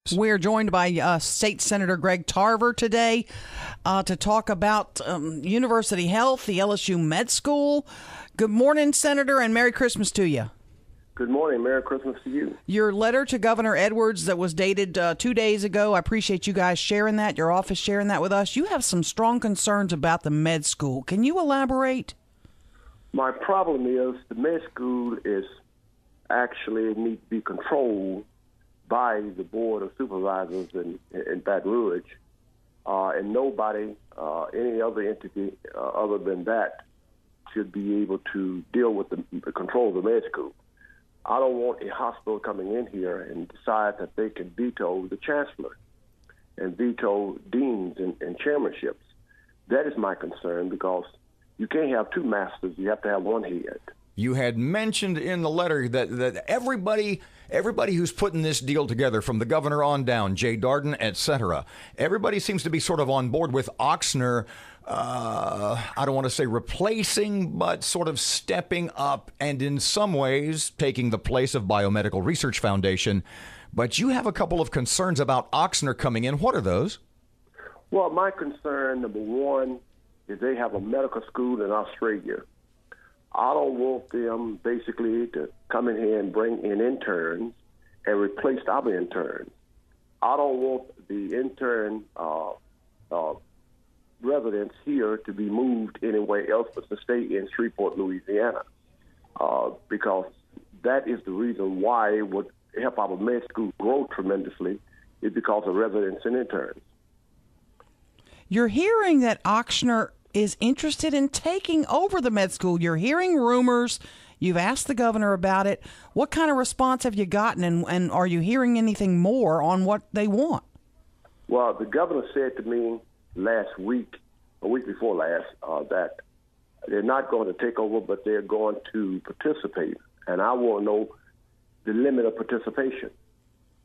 We're joined by State Senator Greg Tarver today to talk about University Health, the LSU Med School. Good morning, Senator, and Merry Christmas to you. Good morning. Merry Christmas to you. Your letter to Governor Edwards that was dated 2 days ago, I appreciate you guys sharing that, your office sharing that with us. You have some strong concerns about the med school. Can you elaborate? My problem is the med school is actually needs to be controlled by the Board of Supervisors in Baton Rouge, and nobody, any other entity other than that, should be able to deal with the control of the med school. I don't want a hospital coming in here and decide that they can veto the chancellor and veto deans and chairmanships. That is my concern, because you can't have two masters. You have to have one head. You had mentioned in the letter that everybody who's putting this deal together, from the governor on down, Jay Darden, etc., everybody seems to be sort of on board with Ochsner. I don't want to say replacing, but sort of stepping up and in some ways taking the place of Biomedical Research Foundation. But you have a couple of concerns about Ochsner coming in. What are those? Well, my concern, number one, is they have a medical school in Australia. I don't want them basically to come in here and bring in interns and replace our interns. I don't want the intern residents here to be moved anywhere else but to stay in Shreveport, Louisiana, because that is the reason why it would help our med school grow tremendously, is because of residents and interns. You're hearing that Ochsner is interested in taking over the med school. You're hearing rumors. You've asked the governor about it. What kind of response have you gotten, and are you hearing anything more on what they want? Well, the governor said to me last week, a week before last, that they're not going to take over, but they're going to participate. And I want to know the limit of participation.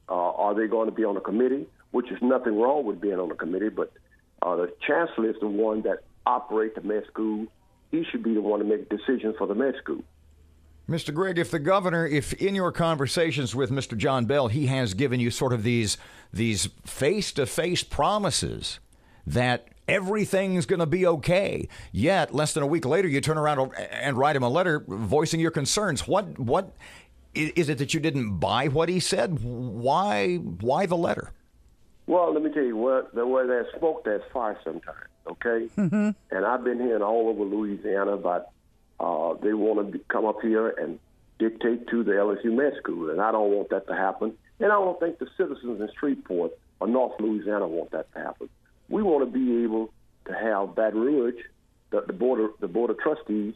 Are they going to be on a committee, which is nothing wrong with being on a committee, but the chancellor is the one that operate the med school. He should be the one to make decisions for the med school. Mr. Greg, if the governor, if in your conversations with Mr. John Bel, he has given you sort of these face-to-face promises that everything's going to be okay, yet less than a week later you turn around and write him a letter voicing your concerns. What is it that you didn't buy what he said? Why the letter? Well, let me tell you, where there's smoke, there's fire sometimes. Okay, and I've been hearing all over Louisiana about they want to come up here and dictate to the LSU Med School, and I don't want that to happen. And I don't think the citizens in Shreveport or North Louisiana want that to happen. We want to be able to have Baton Rouge, the board of trustees,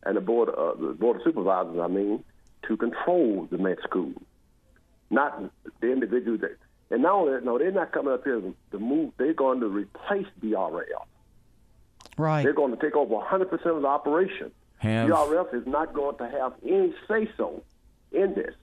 and the board of supervisors, to control the med school, not the individual that. And now, no, they're not coming up here to move. They're going to replace BRL. Right. They're going to take over 100% of the operation. BRF is not going to have any say-so in this.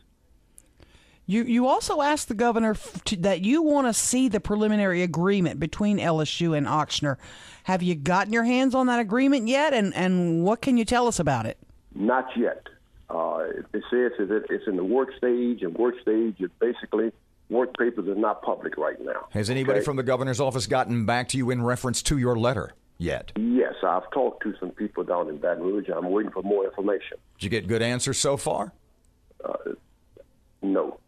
You also asked the governor that you want to see the preliminary agreement between LSU and Ochsner. Have you gotten your hands on that agreement yet, and what can you tell us about it? Not yet. It says that it's in the work stage, and work stage is basically work papers are not public right now. Has anybody from the governor's office gotten back to you in reference to your letter yet? Yes, I've talked to some people down in Baton Rouge. I'm waiting for more information. Did you get good answers so far? No.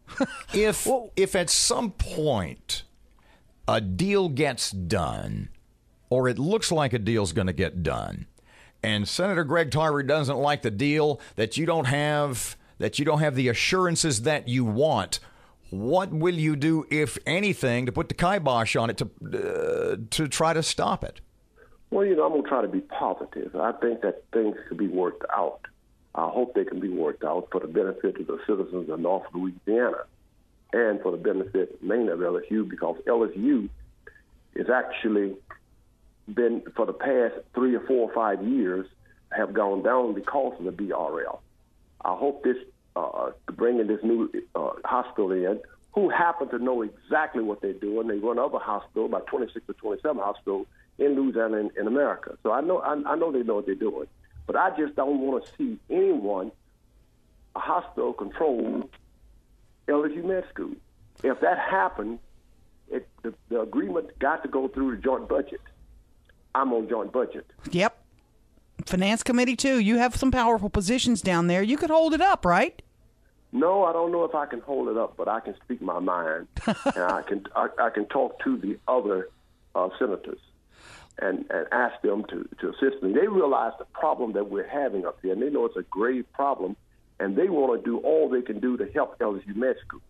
If at some point a deal gets done, or it looks like a deal's going to get done, and Senator Greg Tarver doesn't like the deal, that you don't have the assurances that you want, what will you do, if anything, to put the kibosh on it to try to stop it? Well, I'm going to try to be positive. I think that things could be worked out. I hope they can be worked out for the benefit of the citizens of North Louisiana and for the benefit mainly of LSU, because LSU is actually been, for the past 3 or 4 or 5 years, have gone down because of the BRL. I hope this, bringing this new hospital in, who happen to know exactly what they're doing. They run other hospitals, about 26 or 27 hospitals in Louisiana and in America. So I know they know what they're doing. But I just don't want to see anyone, a hospital, control LSU Med School. If that happens, the agreement got to go through the joint budget. I'm on joint budget. Yep. Finance committee, too. You have some powerful positions down there. You could hold it up, right? No, I don't know if I can hold it up, but I can speak my mind, and I can talk to the other senators and ask them to assist me. They realize the problem that we're having up here, and they know it's a grave problem, and they want to do all they can do to help LSU Med School.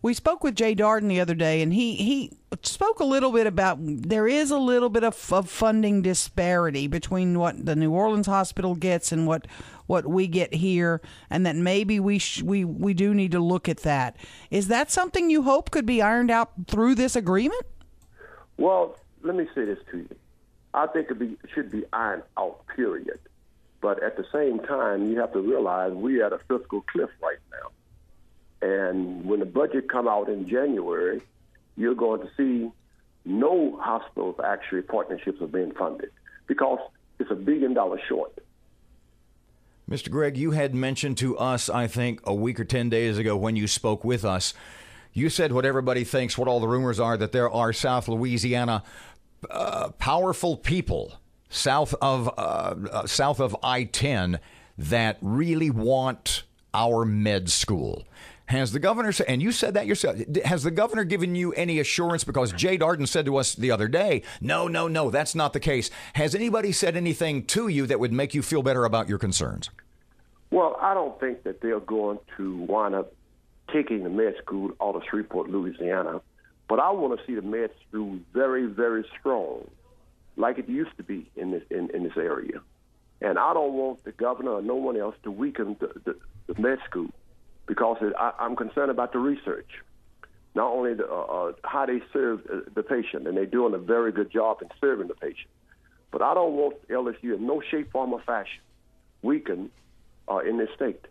We spoke with Jay Darden the other day, and he spoke a little bit about there is a little bit of funding disparity between what the New Orleans hospital gets and what we get here, and that maybe we do need to look at that. Is that something you hope could be ironed out through this agreement? Well, let me say this to you. I think it should be ironed out, period. But at the same time, you have to realize we're at a fiscal cliff right now. And when the budget come out in January, you're going to see no hospitals actually partnerships are being funded because it's $1 billion short. Mr. Greg, you had mentioned to us, I think, a week or 10 days ago when you spoke with us, you said what everybody thinks, what all the rumors are, that there are South Louisiana powerful people south of I-10 that really want our med school. Has the governor, and you said that yourself, has the governor given you any assurance? Because Jay Darden said to us the other day, no, that's not the case. Has anybody said anything to you that would make you feel better about your concerns? Well, I don't think that they're going to wind up taking the med school out of Shreveport, Louisiana. But I want to see the med school very, very strong, like it used to be in this area. And I don't want the governor or no one else to weaken the med school. Because I'm concerned about the research, not only how they serve the patient, and they're doing a very good job in serving the patient. But I don't want LSU in no shape, form, or fashion weakened in this state.